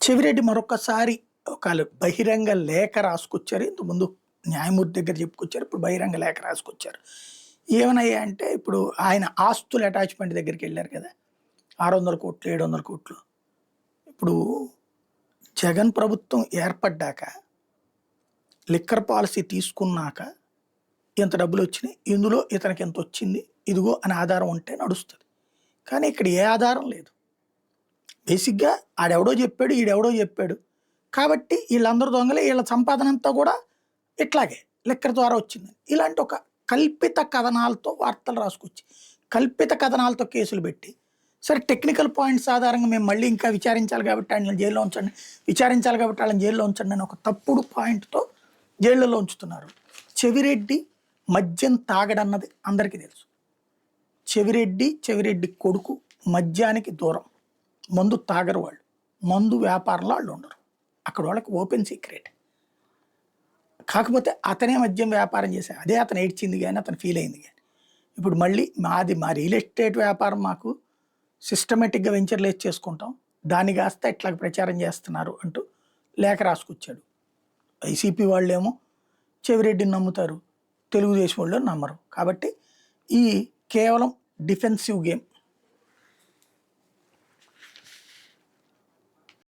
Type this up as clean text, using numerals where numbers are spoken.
చెవిరెడ్డి మరొకసారి ఒక బహిరంగ లేఖ రాసుకొచ్చారు. ఇంతకుముందు న్యాయమూర్తి దగ్గర చెప్పుకొచ్చారు. ఇప్పుడు బహిరంగ లేఖ రాసుకొచ్చారు. ఏమనయ్యా అంటే ఇప్పుడు ఆయన ఆస్తుల అటాచ్‌మెంట్ దగ్గరికెళ్లారు కదా! 600,00,00,000, 700,00,00,000. ఇప్పుడు జగన్ ప్రభుత్వం ఏర్పడ్డాక, లిక్కర్ పాలసీ తీసుకున్నాక ఇంత డబ్బులొచ్చినాయి. ఇందులో ఇతనికి ఇంతొచ్చింది. ఇదిగో అని ఆధారం ఉంటే నడుస్తది. కానీ ఇక్కడ ఏ ఆధారం లేదు. బేసిక్‌గా ఆడెవడో జెప్పాడు, ఈడెవడో జెప్పాడు. కాబట్టి ఈళ్ళందరూ దొంగలే. ఈళ్ళ సంపాదనంతా గూడా ఇట్లాగే లిక్కర్ ద్వారా వచ్చిందని. ఇలాంటి ఒక కల్పిత కథనాలతో వార్తలు రాసుకొచ్చి, కల్పిత కథనాలతో కేసులు పెట్టి, సరే టెక్నికల్ పాయింట్స్ ఆధారంగా మేము మళ్ళీ ఇంకా విచారించాలి కాబట్టి ఆయనని జైల్లో ఉంచండి, విచారించాలి కాబట్టి వాళ్ళని జైల్లో ఉంచండి అని ఒక తప్పుడు పాయింట్‌తో జైళ్ళలో ఉంచుతున్నారు. చెవిరెడ్డి మద్యం తాగడన్నది అందరికీ తెలుసు. చెవిరెడ్డి కొడుకు మద్యానికి దూరం. మందు తాగరు వాళ్ళు. మందు వ్యాపారంలో వాళ్ళు ఉండరు. అక్కడ వాళ్ళకి ఓపెన్ సీక్రెట్. కాకపోతే అతనే మద్యం వ్యాపారం చేశాడు. అదే అతను ఏడ్చింది గానీ, అతను ఫీల్ అయింది గానీ. ఇప్పుడు మళ్ళీ మా రియల్ ఎస్టేట్ వ్యాపారం మాకు సిస్టమేటిక్‌గా వెంచర్‌లేసి చేసుకుంటాం. దాన్ని కాస్త ఇట్లా ప్రచారం చేస్తున్నారు అంటూ లేఖ రాసుకొచ్చాడు. వైసీపీ వాళ్ళేమో చెవిరెడ్డిని నమ్ముతారు. తెలుగుదేశం వాళ్ళు నమ్మరు. కాబట్టి ఈ కేవలం డిఫెన్సివ్ గేమ్.